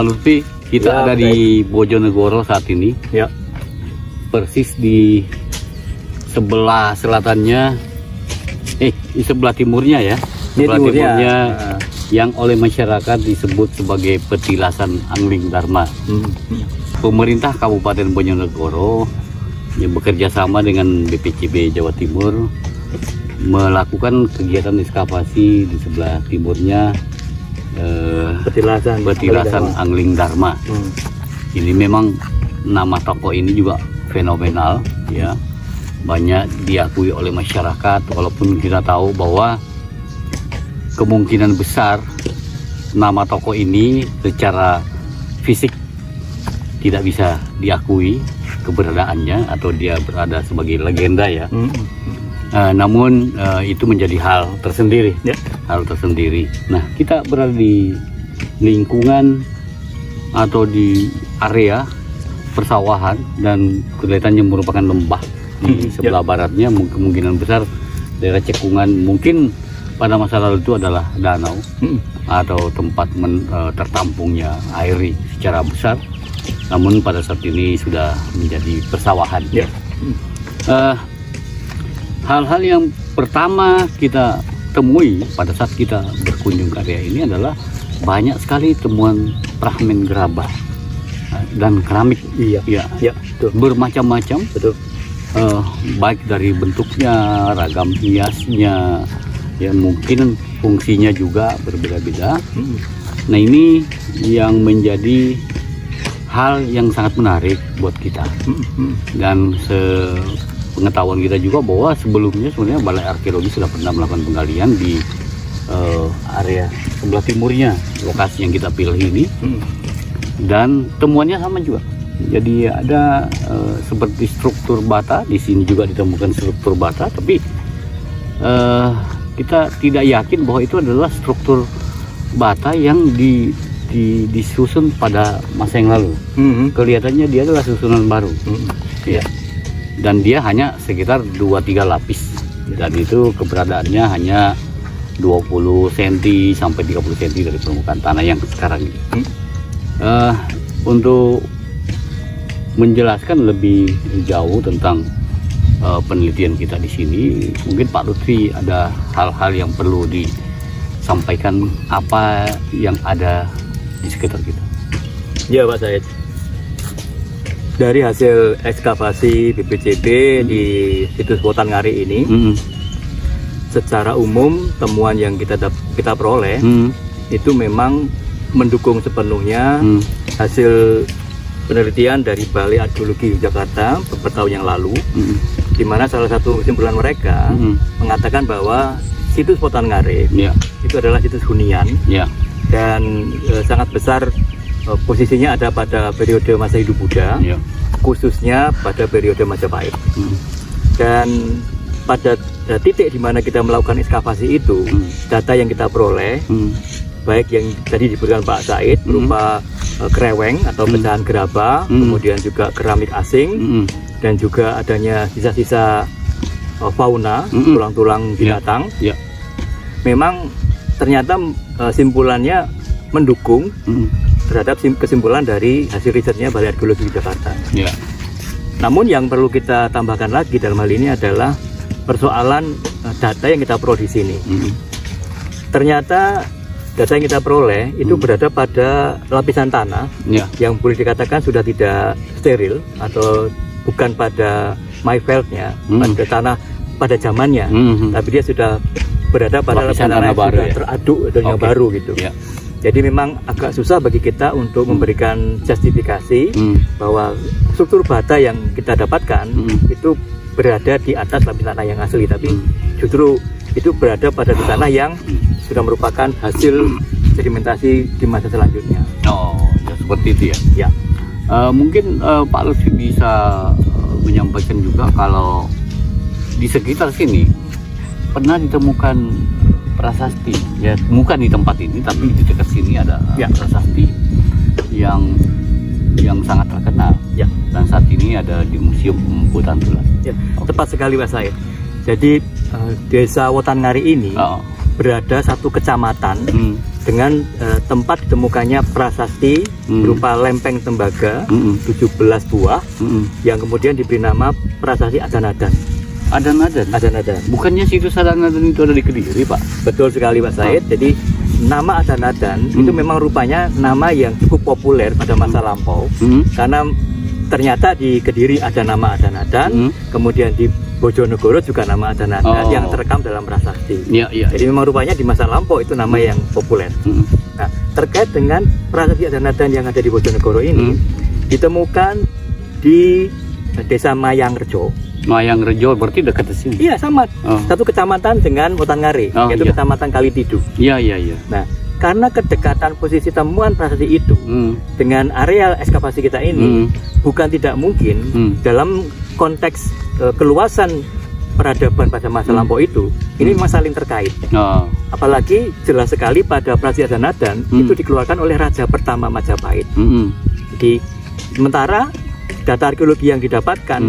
Lutfi, kita ada di Bojonegoro saat ini. Ya. Persis di sebelah selatannya, di sebelah timurnya ya. Sebelah timurnya yang oleh masyarakat disebut sebagai Petilasan Angling Dharma. Pemerintah Kabupaten Bojonegoro yang bekerja sama dengan BPCB Jawa Timur melakukan kegiatan ekskavasi di sebelah timurnya Petilasan Angling Dharma. Ini memang nama toko ini juga fenomenal ya, banyak diakui oleh masyarakat, walaupun kita tahu bahwa kemungkinan besar nama toko ini secara fisik tidak bisa diakui keberadaannya atau dia berada sebagai legenda ya. Namun itu menjadi hal tersendiri, Nah, kita berada di lingkungan atau di area persawahan dan kelihatannya merupakan lembah di sebelah baratnya. Kemungkinan besar daerah cekungan, mungkin pada masa lalu itu adalah danau atau tempat tertampungnya air secara besar. Namun pada saat ini sudah menjadi persawahan. Hal-hal yang pertama kita temui pada saat kita berkunjung ke area ini adalah banyak sekali temuan fragmen gerabah dan keramik. Bermacam-macam. Baik dari bentuknya, ragam hiasnya, ya mungkin fungsinya juga berbeda-beda. Nah, ini yang menjadi hal yang sangat menarik buat kita. Dan pengetahuan kita juga bahwa sebelumnya sebenarnya Balai Arkeologi sudah pernah melakukan penggalian di area sebelah timurnya lokasi yang kita pilih ini, dan temuannya sama juga. Jadi ada seperti struktur bata, di sini juga ditemukan struktur bata, tapi kita tidak yakin bahwa itu adalah struktur bata yang disusun pada masa yang lalu. Kelihatannya dia adalah susunan baru. Dan dia hanya sekitar 2-3 lapis, dan itu keberadaannya hanya 20 cm sampai 30 cm dari permukaan tanah yang sekarang ini. Untuk menjelaskan lebih jauh tentang penelitian kita di sini, mungkin Pak Lutfi ada hal-hal yang perlu disampaikan, apa yang ada di sekitar kita. Ya Pak Said, dari hasil ekskavasi BPCB di situs Wotangari ini, secara umum temuan yang kita peroleh itu memang mendukung sepenuhnya hasil penelitian dari Balai Arkeologi Jakarta beberapa tahun yang lalu, di mana salah satu kesimpulan mereka mengatakan bahwa situs Wotangari itu adalah situs hunian, dan sangat besar posisinya ada pada periode masa hidup Buddha, khususnya pada periode Majapahit. Dan pada titik di mana kita melakukan ekskavasi itu, data yang kita peroleh, baik yang tadi diberikan Pak Said berupa kreweng atau pecahan gerabah, kemudian juga keramik asing, dan juga adanya sisa-sisa fauna, tulang-tulang binatang. Memang ternyata simpulannya mendukung terhadap kesimpulan dari hasil risetnya Balai Arkeologi Jakarta. Namun yang perlu kita tambahkan lagi dalam hal ini adalah persoalan data yang kita peroleh di sini. Ternyata data yang kita peroleh itu berada pada lapisan tanah yang boleh dikatakan sudah tidak steril atau bukan pada myfeldnya, pada tanah pada zamannya, tapi dia sudah berada pada lapisan tanah yang baru, sudah teraduk atau yang baru gitu. Jadi memang agak susah bagi kita untuk memberikan justifikasi bahwa struktur bata yang kita dapatkan itu berada di atas lapisan tanah yang asli, tapi justru itu berada pada tanah yang sudah merupakan hasil sedimentasi di masa selanjutnya. Ya seperti itu ya. Mungkin Pak Lutfi bisa menyampaikan juga kalau di sekitar sini pernah ditemukan prasasti, ya bukan di tempat ini tapi di dekat sini ada prasasti yang sangat terkenal, dan saat ini ada di Museum Botantulan. Tepat sekali Pak Said. Jadi desa Wotangari ini berada satu kecamatan dengan tempat ditemukannya prasasti berupa lempeng tembaga 17 buah yang kemudian diberi nama prasasti Adanadan. Adanadan. Bukannya situs Adanadan itu ada di Kediri, Pak? Betul sekali, Pak Said. Jadi nama Adanadan itu memang rupanya nama yang cukup populer pada masa lampau karena ternyata di Kediri ada nama Adanadan, kemudian di Bojonegoro juga nama Adanadan yang terekam dalam prasasti. Jadi memang rupanya di masa lampau itu nama yang populer. Nah, terkait dengan prasasti Adanadan yang ada di Bojonegoro ini ditemukan di Desa Mayangrejo. Mayangrejo berarti dekat di sini. Iya, sama. Satu kecamatan dengan Wotangare, yaitu Kecamatan Kalitidu. Iya. Nah, karena kedekatan posisi temuan prasasti itu dengan areal ekskavasi kita ini bukan tidak mungkin dalam konteks keluasan peradaban pada masa lampau itu, ini memang saling terkait. Apalagi jelas sekali pada prasasti Adanadan itu dikeluarkan oleh Raja pertama Majapahit. Jadi sementara data arkeologi yang didapatkan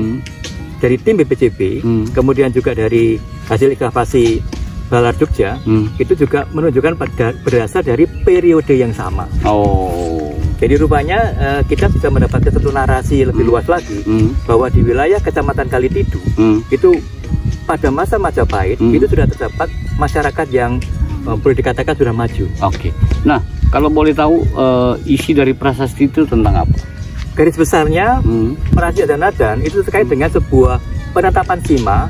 dari tim BPCB, kemudian juga dari hasil ekskavasi Balar Jogja, itu juga menunjukkan berasal dari periode yang sama. Jadi rupanya kita bisa mendapatkan satu narasi lebih luas lagi bahwa di wilayah Kecamatan Kalitidu itu pada masa Majapahit itu sudah terdapat masyarakat yang boleh dikatakan sudah maju. Nah, kalau boleh tahu isi dari prasasti itu tentang apa? Garis besarnya prasasti Adanadan itu terkait dengan sebuah penetapan Sima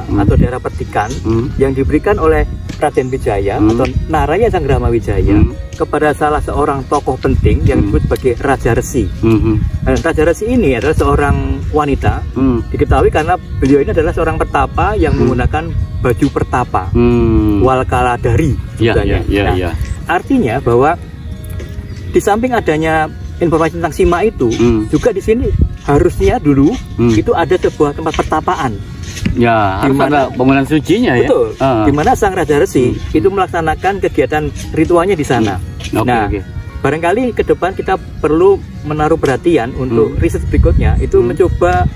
atau daerah petikan yang diberikan oleh Raden Wijaya atau Narayan Sanggrama Wijaya kepada salah seorang tokoh penting yang disebut sebagai Raja Resi. Dan Raja Resi ini adalah seorang wanita, diketahui karena beliau ini adalah seorang pertapa yang menggunakan baju pertapa, Walkaladari. Artinya bahwa di samping adanya informasi tentang Sima itu, juga di sini harusnya dulu itu ada sebuah tempat pertapaan. Harus ada bangunan sucinya ya. Betul. Di mana sang Raja Resi itu melaksanakan kegiatan ritualnya di sana. Barangkali ke depan kita perlu menaruh perhatian untuk riset berikutnya itu mencoba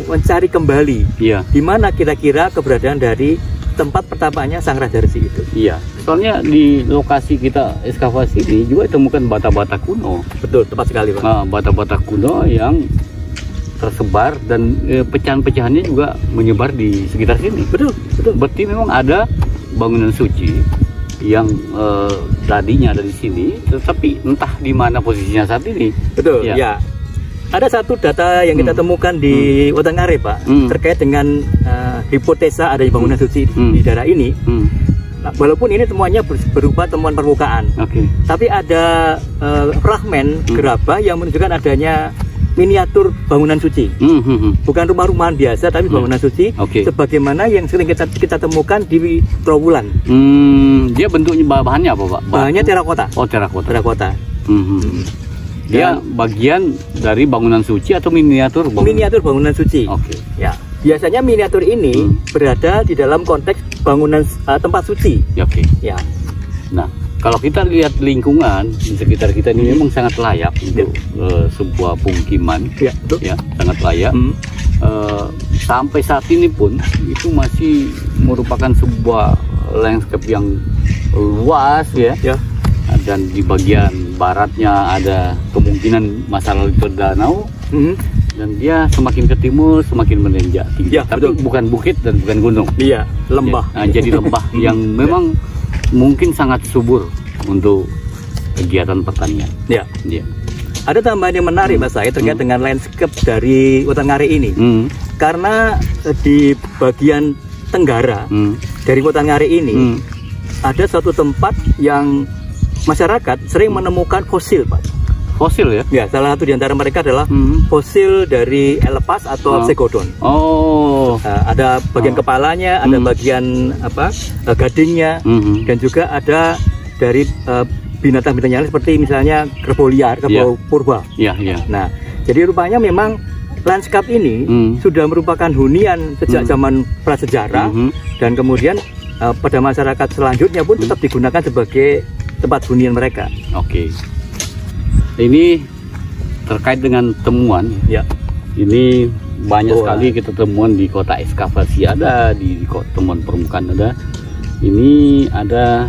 mencari kembali di mana kira-kira keberadaan dari tempat pertapaannya sang Raja Resi itu. Soalnya di lokasi kita ekskavasi ini juga ditemukan bata-bata kuno. Betul, tepat sekali, Pak. Bata-bata kuno yang tersebar dan pecahan-pecahannya juga menyebar di sekitar sini. Betul. Berarti memang ada bangunan suci yang tadinya ada di sini, tetapi entah di mana posisinya saat ini. Betul. Ya. Ada satu data yang kita temukan di Wotangare, Pak, terkait dengan hipotesa ada bangunan suci di daerah ini. Nah, walaupun ini temuannya berupa temuan permukaan, tapi ada fragmen gerabah yang menunjukkan adanya miniatur bangunan suci, bukan rumah-rumahan biasa, tapi bangunan suci, sebagaimana yang sering kita temukan di Trowulan. Dia bentuknya bahannya apa, Pak? Bahannya terakota. Terakota. Dia bagian dari bangunan suci atau miniatur bangunan? Miniatur bangunan suci. Ya, biasanya miniatur ini berada di dalam konteks bangunan tempat suci. Ya. Nah, kalau kita lihat lingkungan di sekitar kita ini memang sangat layak untuk sebuah pemukiman. Sangat layak. Sampai saat ini pun itu masih merupakan sebuah landscape yang luas dan di bagian baratnya ada kemungkinan masa lalu itu danau, dan dia semakin ke timur semakin menanjak tinggi. Tapi bukan bukit dan bukan gunung. Lembah. Jadi lembah yang memang mungkin sangat subur untuk kegiatan pertanian. Ada tambahan yang menarik, Mas Said, terkait dengan landscape dari Wotangare ini. Karena di bagian tenggara dari Wotangare ini ada suatu tempat yang masyarakat sering menemukan fosil, Pak. Fosil ya? Salah satu di antara mereka adalah fosil dari elepas atau pseudodon. Ada bagian kepalanya, ada bagian gadingnya, dan juga ada dari binatang-binatang yang lain seperti misalnya kerbau liar, kerbau purba. Nah, jadi rupanya memang lanskap ini sudah merupakan hunian sejak zaman prasejarah, dan kemudian pada masyarakat selanjutnya pun tetap digunakan sebagai tempat hunian mereka. Ini terkait dengan temuan. Ini banyak sekali kita temuan di kota ekskavasi ada, di temuan permukaan ada. Ini ada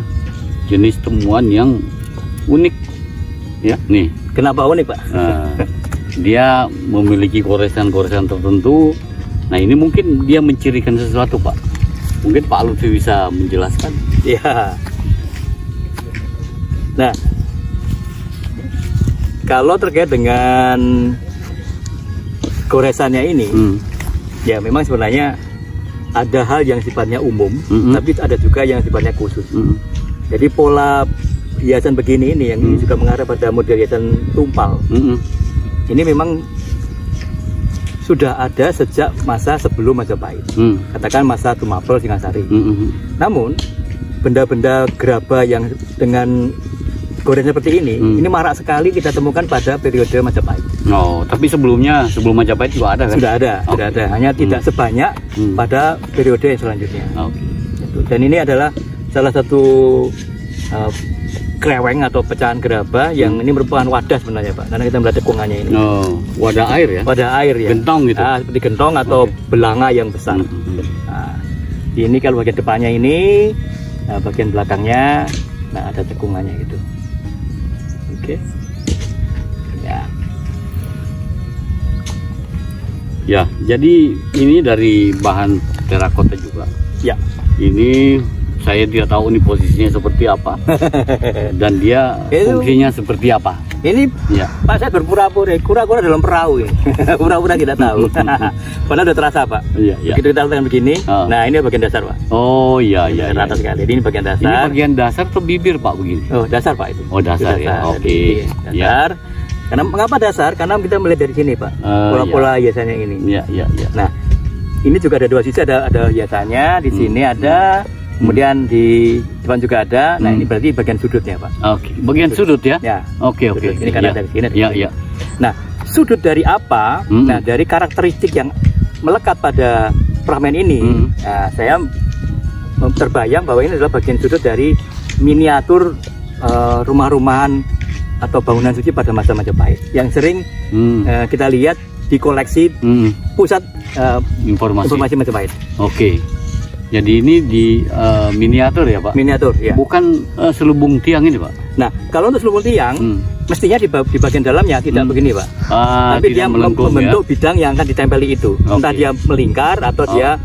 jenis temuan yang unik, ya. Nih, kenapa unik, Pak? Dia memiliki goresan-goresan tertentu. Nah, ini mungkin dia mencirikan sesuatu, Pak. Mungkin Pak Lutfi bisa menjelaskan. Ya. Nah, kalau terkait dengan goresannya ini, ya memang sebenarnya ada hal yang sifatnya umum, tapi ada juga yang sifatnya khusus. Jadi pola hiasan begini ini yang ini juga mengarah pada model hiasan tumpal. Ini memang sudah ada sejak masa sebelum Majapahit, katakan masa Tumapel Singasari. Namun benda-benda gerabah yang dengan goresan seperti ini marak sekali kita temukan pada periode Majapahit. Oh, tapi sebelum Majapahit juga ada kan? Sudah ada, sudah ada. Hanya tidak sebanyak pada periode yang selanjutnya. Dan ini adalah salah satu kreweng atau pecahan gerabah yang ini merupakan wadah sebenarnya, Pak, karena kita melihat tekungannya ini. Oh, wadah air ya? Wadah air ya. Gentong gitu? Seperti gentong atau belanga yang besar. Nah, ini kalau bagian depannya ini, nah bagian belakangnya, nah ada cekungannya gitu. Oke. Ya. Ya, jadi ini dari bahan terakota juga. Ya. Ini saya tidak tahu ini posisinya seperti apa dan dia fungsinya seperti apa. Ini ya. Pak, saya berpura-pura dalam perahu ini. Pura-pura tidak tahu. Padahal udah terasa, Pak. Iya, iya. Begitu kita letakkan begini, nah ini bagian dasar, Pak. Oh iya, iya. Rata sekali. Ini bagian dasar. Ini bagian dasar atau bibir, Pak, begini? Oh, dasar, Pak, itu. Oh, dasar ya. Oke. Dasar. Ya. Karena mengapa dasar? Karena kita melihat dari sini, Pak. Pola-pola hiasannya ini. Iya, iya, iya. Nah, ini juga ada dua sisi, ada hiasannya, di sini ada. Kemudian di depan juga ada. Nah, ini berarti bagian sudutnya, Pak. Oke, bagian sudut ya? Ya. Oke. Ini karena dari sini. Ya, ya. Nah, sudut dari apa? Nah, dari karakteristik yang melekat pada fragmen ini. Nah, saya terbayang bahwa ini adalah bagian sudut dari miniatur rumah-rumahan atau bangunan suci pada masa Majapahit yang sering kita lihat di koleksi pusat informasi Majapahit. Oke. Jadi ini di miniatur ya, Pak? Miniatur, ya. Bukan selubung tiang ini, Pak? Nah, kalau untuk selubung tiang, mestinya di bagian dalamnya tidak begini, Pak. Tapi dia membentuk bidang yang akan ditempeli itu. Entah dia melingkar atau dia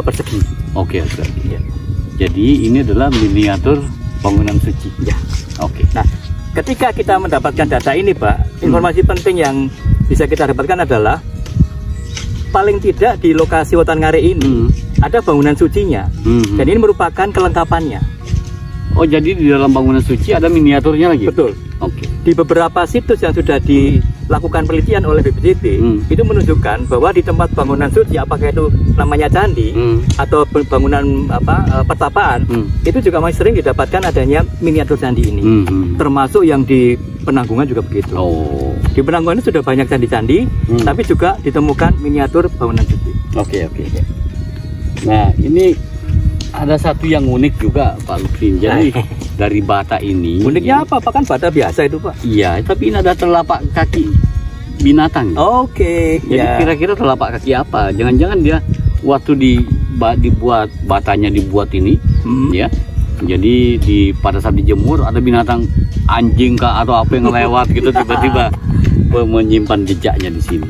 persegi. Oke. Ya. Jadi ini adalah miniatur bangunan suci. Ya. Oke. Nah, ketika kita mendapatkan data ini, Pak, informasi penting yang bisa kita dapatkan adalah paling tidak di lokasi Wetan Ngare ini ada bangunan sucinya, dan ini merupakan kelengkapannya. Oh, jadi di dalam bangunan suci ada miniaturnya lagi? Betul. Oke. Di beberapa situs yang sudah dilakukan penelitian oleh BPJT, itu menunjukkan bahwa di tempat bangunan suci, apakah itu namanya candi atau bangunan pertapaan, itu juga masih sering didapatkan adanya miniatur candi ini. Termasuk yang di Penanggungan juga begitu. Oh. Di Penanggungan itu sudah banyak candi-candi, tapi juga ditemukan miniatur bangunan suci. Oke. Nah, ini ada satu yang unik juga, Pak Lutfi. Jadi dari bata ini. Uniknya apa? Pak, kan bata biasa itu, Pak. Iya, tapi ini ada telapak kaki binatang. Oke. Jadi kira-kira telapak kaki apa? Jangan-jangan dia waktu dibuat batanya dibuat ini, ya. Jadi pada saat dijemur ada binatang anjing kah atau apa yang lewat gitu tiba-tiba menyimpan jejaknya di sini.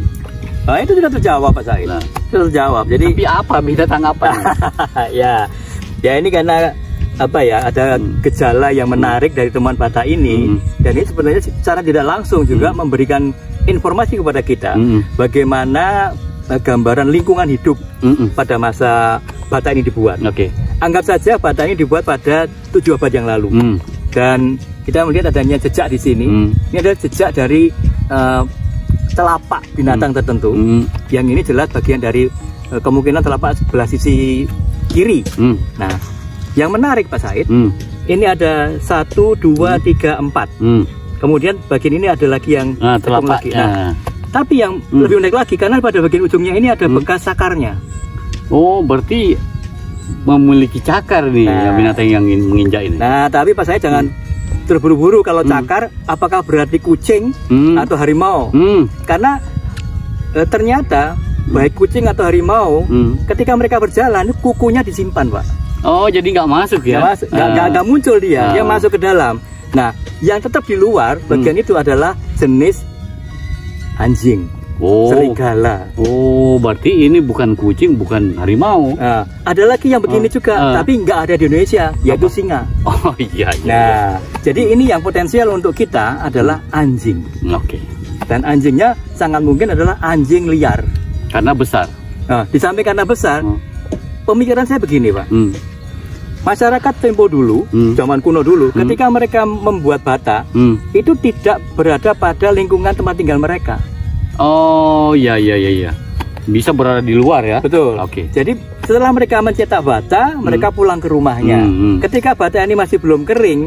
Nah, itu sudah terjawab, Pak Said. Nah, sudah terjawab. Jadi tapi apa binatang apa? ya ini karena apa ya, ada gejala yang menarik dari temuan bata ini, dan ini sebenarnya secara tidak langsung juga memberikan informasi kepada kita bagaimana gambaran lingkungan hidup pada masa bata ini dibuat. Oke. Anggap saja bata ini dibuat pada 7 abad yang lalu, dan kita melihat adanya jejak di sini. Ini adalah jejak dari telapak binatang tertentu, yang ini jelas bagian dari kemungkinan telapak sebelah sisi kiri. Nah, yang menarik, Pak Said, ini ada 1, 2, 3, 4. Kemudian bagian ini ada lagi yang telapak lagi. Tapi yang lebih unik lagi, karena pada bagian ujungnya ini ada bekas sakarnya. Oh, berarti memiliki cakar nih binatang yang menginjak ini. Nah, tapi Pak Said jangan terburu-buru kalau cakar, apakah berarti kucing atau harimau? Karena ternyata baik kucing atau harimau, ketika mereka berjalan, kukunya disimpan, Pak. Oh, jadi nggak masuk ya? Nggak muncul dia, dia masuk ke dalam. Nah, yang tetap di luar bagian itu adalah jenis anjing, serigala. Oh, berarti ini bukan kucing, bukan harimau. Ada lagi yang begini juga, tapi nggak ada di Indonesia, yaitu singa. Oh iya. Nah, jadi ini yang potensial untuk kita adalah anjing. Oke. Dan anjingnya sangat mungkin adalah anjing liar. Karena besar. Nah, di samping karena besar, pemikiran saya begini, Pak. Masyarakat tempo dulu, zaman kuno dulu, ketika mereka membuat bata, itu tidak berada pada lingkungan tempat tinggal mereka. Oh, iya. Bisa berada di luar ya? Betul. Oke. Jadi setelah mereka mencetak bata, mereka pulang ke rumahnya. Ketika bata ini masih belum kering,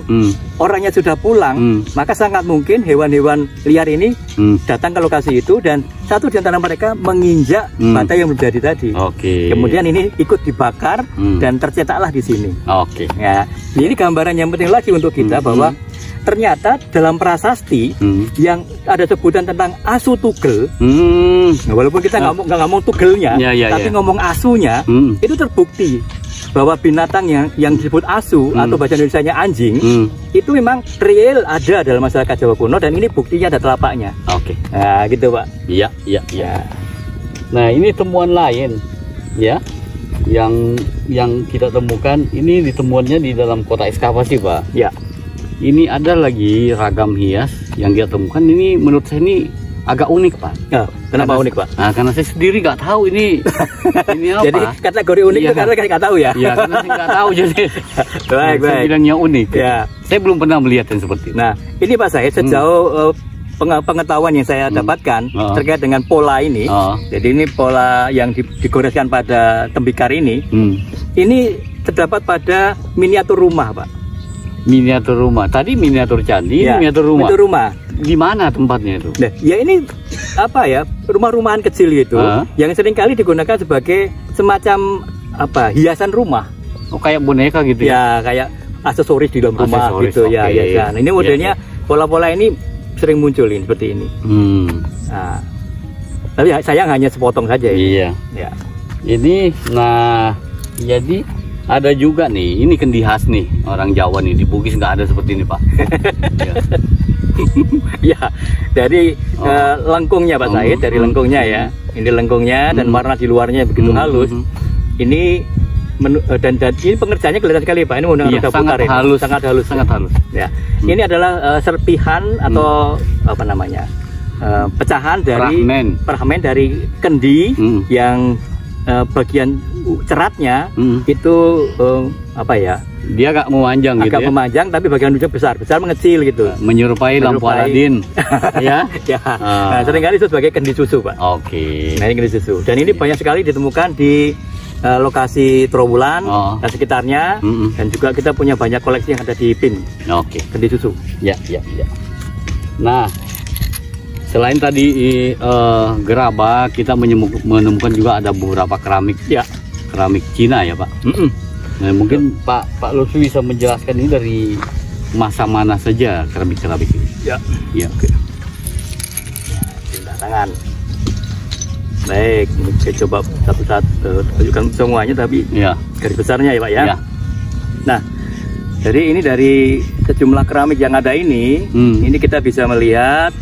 orangnya sudah pulang, maka sangat mungkin hewan-hewan liar ini datang ke lokasi itu dan satu di antara mereka menginjak bata yang belum jadi tadi. Oke. Kemudian ini ikut dibakar dan tercetaklah di sini. Oke. Ya, ini gambaran yang penting lagi untuk kita bahwa ternyata dalam prasasti yang ada sebutan tentang asu tugel, walaupun kita nggak ngomong tugelnya, tapi ngomong asunya, itu terbukti bahwa binatang yang disebut asu atau bahasa Indonesianya anjing, itu memang real ada dalam masyarakat Jawa kuno dan ini buktinya ada telapaknya. Oke. Nah, gitu Pak. Iya. Nah, ini temuan lain, ya, yang kita temukan ini ditemuannya di dalam kota ekskavasi, Pak. Ya. Ini ada lagi ragam hias yang dia temukan. Ini menurut saya ini agak unik, Pak. Kenapa unik, Pak? Nah, karena saya sendiri nggak tahu ini apa. Jadi kategori unik itu karena nggak tahu ya? Iya, karena saya nggak tau jadi. Baik. Saya bilangnya unik. Ya. Saya belum pernah melihat yang seperti itu. Nah, ini Pak Said, sejauh pengetahuan yang saya dapatkan terkait dengan pola ini. Jadi ini pola yang digoreskan pada tembikar ini. Ini terdapat pada miniatur rumah, Pak. Miniatur rumah. Tadi miniatur candi, miniatur rumah. Miniatur rumah. Di mana tempatnya itu? Nah, ya ini apa ya? Rumah-rumahan kecil gitu yang seringkali digunakan sebagai semacam apa? Hiasan rumah. Oh, kayak boneka gitu ya? Ya, kayak aksesoris di dalam rumah gitu ya. Nah, ini modelnya pola-pola ini sering muncul ini seperti ini. Nah, tapi sayang hanya sepotong saja ini. Iya. Ya. Ini jadi ada juga nih, ini kendi khas nih orang Jawa nih, di Bugis nggak ada seperti ini, Pak. Ya, dari lengkungnya Pak Said, dari lengkungnya ya. Ini lengkungnya dan warna di luarnya begitu halus. Ini dan ini pengerjaannya kelihatan sekali, Pak. Ini menggunakan roda putar, sangat halus. Ya. Ini adalah serpihan atau apa namanya? Pecahan dari fragmen dari kendi yang bagian ceratnya itu apa ya? Dia agak memanjang gitu ya. Agak memanjang tapi bagian ujung besar mengecil gitu. Menyerupai lampu Aladin. Ya. Nah, seringkali itu sebagai kendi susu, Pak. Oke. Nah, ini kendi susu. Dan ini banyak sekali ditemukan di lokasi Trowulan dan sekitarnya dan juga kita punya banyak koleksi yang ada di PIN. Oke. Kendi susu. Ya. Nah, selain tadi gerabah, kita menemukan juga ada beberapa keramik. Ya. Keramik Cina ya, Pak. Nah, mungkin Pak Lutfi bisa menjelaskan ini dari masa mana saja keramik-keramik ini. Ya. Oke. Tindak tangan. Baik, kita coba satu-satu tunjukkan semuanya tapi garis besarnya ya, Pak ya. Nah, jadi ini dari sejumlah keramik yang ada ini kita bisa melihat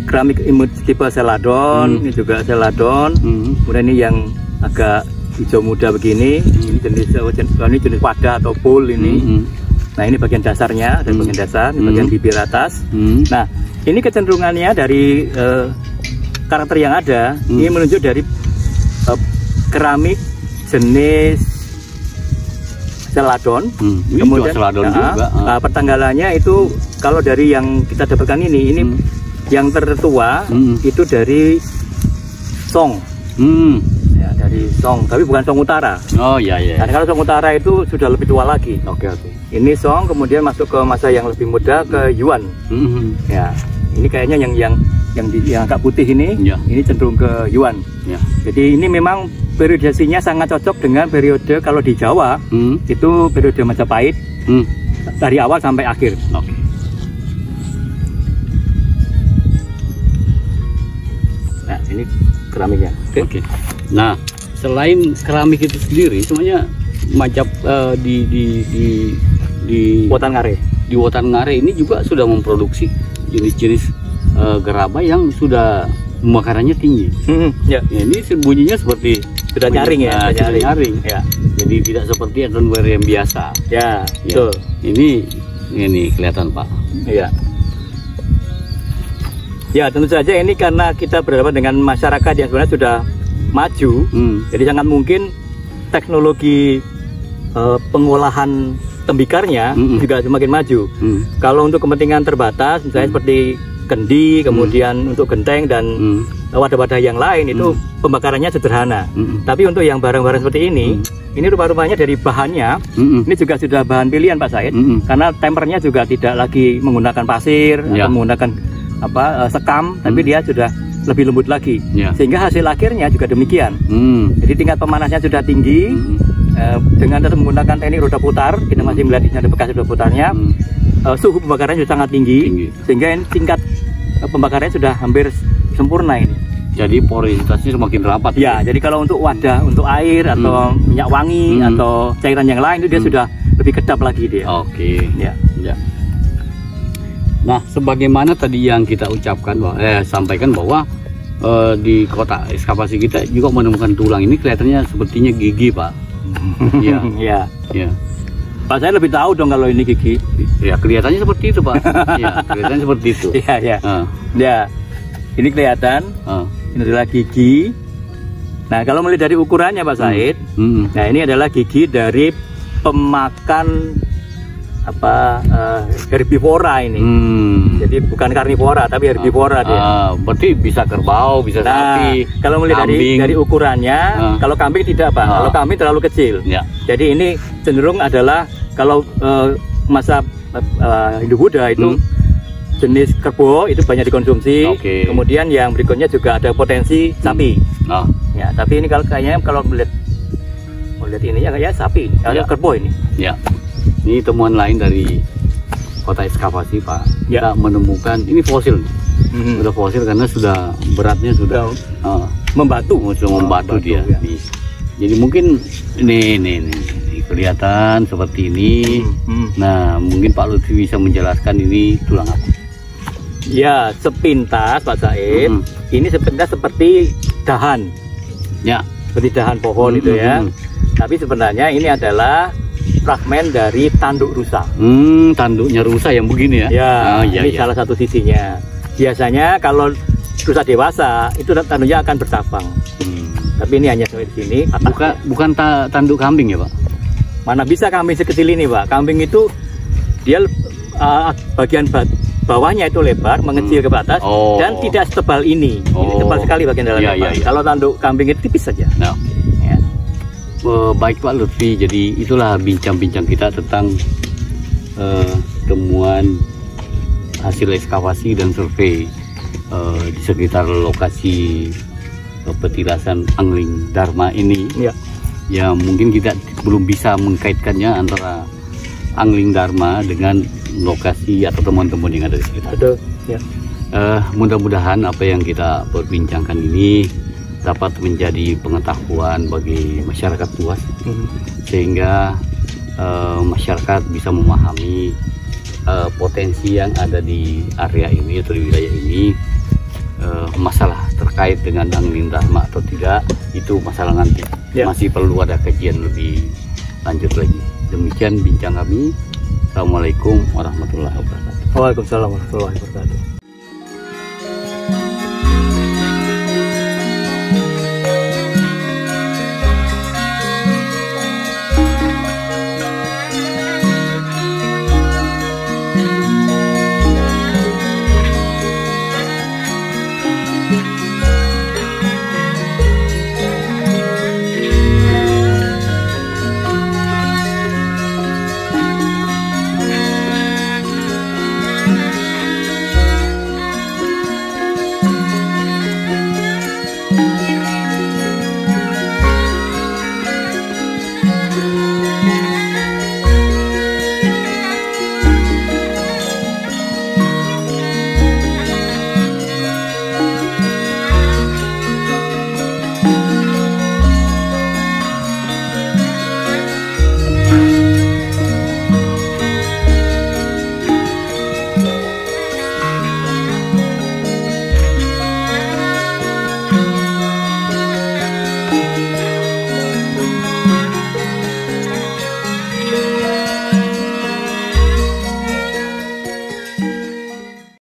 keramik imut tipe Celadon, ini juga Celadon. Kemudian ini yang agak hijau muda begini, ini jenis wadah atau bowl ini. Nah, ini bagian dasarnya, dan bagian dasar, ini bagian bibir atas. Nah, ini kecenderungannya dari karakter yang ada, ini menunjuk dari keramik jenis Celadon. Kemudian pertanggalannya itu kalau dari yang kita dapatkan ini yang tertua itu dari Song. Ya, dari Song, tapi bukan Song Utara. Oh iya. Karena kalau Song Utara itu sudah lebih tua lagi. Oke. Ini Song, kemudian masuk ke masa yang lebih muda ke Yuan. Ya, ini kayaknya yang agak putih ini cenderung ke Yuan. Ya. Jadi ini memang periodisasinya sangat cocok dengan periode kalau di Jawa itu periode Majapahit dari awal sampai akhir. Oke. Nah, ini keramiknya. Oke. Nah, selain keramik itu sendiri, semuanya Majap di Wotan Ngare. Di Wotan Ngare ini juga sudah memproduksi jenis-jenis gerabah yang sudah pembakarannya tinggi. Ya. Ya, ini bunyinya seperti Sudah nyaring ya, sudah nyaring. Ya. Jadi tidak seperti earthenware yang biasa. Ya, Ya. betul. Ini kelihatan Pak. Iya. Ya, tentu saja ini karena kita berhadapan dengan masyarakat yang sebenarnya sudah maju. Jadi sangat mungkin teknologi pengolahan tembikarnya juga semakin maju. Kalau untuk kepentingan terbatas, misalnya seperti kendi, kemudian untuk genteng dan wadah-wadah yang lain itu pembakarannya sederhana. Tapi untuk yang barang-barang seperti ini rupa-rupanya dari bahannya, ini juga sudah bahan pilihan Pak Said, karena tempernya juga tidak lagi menggunakan pasir atau menggunakan sekam, tapi dia sudah lebih lembut lagi, sehingga hasil akhirnya juga demikian. Jadi tingkat pemanasnya sudah tinggi, dengan tetap menggunakan teknik roda putar, kita masih melihat di sana bekas roda putarnya, suhu pembakarannya sudah sangat tinggi, sehingga tingkat pembakarannya sudah hampir sempurna ini. Jadi porositasnya semakin rapat. Ya, jadi kalau untuk wadah, untuk air atau minyak wangi atau cairan yang lain itu dia sudah lebih kedap lagi dia. Oke. Ya. Nah, sebagaimana tadi yang kita ucapkan sampaikan bahwa di kota ekskavasi kita juga menemukan tulang ini kelihatannya sepertinya gigi, Pak. Iya. Ya. Pak, saya lebih tahu dong kalau ini gigi. Ya, kelihatannya seperti itu, Pak. Ya, kelihatannya seperti itu. Iya. Ya. Ini kelihatan. Ini adalah gigi. Nah, kalau melihat dari ukurannya Pak Said, nah ini adalah gigi dari pemakan herbivora ini. Jadi bukan karnivora tapi herbivora dia. Berarti bisa kerbau, bisa sapi. Kalau melihat dari ukurannya, kalau kambing tidak Pak. Kalau kambing terlalu kecil. Ya. Jadi ini cenderung adalah kalau masa Hindu-Buddha itu jenis kerbau itu banyak dikonsumsi. Kemudian yang berikutnya juga ada potensi sapi. Ya, tapi ini kayaknya kalau melihat ini ya kayak sapi, ada kerbau ini. Ya. Ini temuan lain dari kota ekskavasi Pak. Kita menemukan ini fosil. Sudah fosil karena sudah beratnya sudah membatu dia. Ya. Jadi mungkin ini kelihatan seperti ini. Nah, mungkin Pak Lutfi bisa menjelaskan ini tulang apa? Ya, sepintas Pak Said, ini sepintas seperti dahan. Ya, seperti dahan pohon itu ya. Tapi sebenarnya ini adalah fragmen dari tanduk rusa. Tanduknya rusa yang begini ya? Ini salah satu sisinya. Biasanya kalau rusa dewasa itu tanduknya akan bercabang. Tapi ini hanya sampai di sini. Bukan tanduk kambing ya Pak? Mana bisa kambing sekecil ini Pak? Kambing itu dia bagian bawahnya itu lebar, mengecil ke atas dan tidak setebal ini. Ini tebal sekali bagian dalamnya. Kalau tanduk kambing itu tipis saja. Baik Pak Lutfi, jadi itulah bincang-bincang kita tentang temuan hasil ekskavasi dan survei di sekitar lokasi petilasan Angling Dharma ini. Ya mungkin kita belum bisa mengkaitkannya antara Angling Dharma dengan lokasi atau temuan-temuan yang ada di sekitar. Mudah-mudahan apa yang kita perbincangkan ini dapat menjadi pengetahuan bagi masyarakat luas, sehingga masyarakat bisa memahami potensi yang ada di area ini atau di wilayah ini. Masalah terkait dengan Angling Dharma atau tidak itu masalah nanti, masih perlu ada kajian lebih lanjut lagi. Demikian bincang kami. Assalamualaikum warahmatullahi wabarakatuh. Waalaikumsalam warahmatullahi wabarakatuh.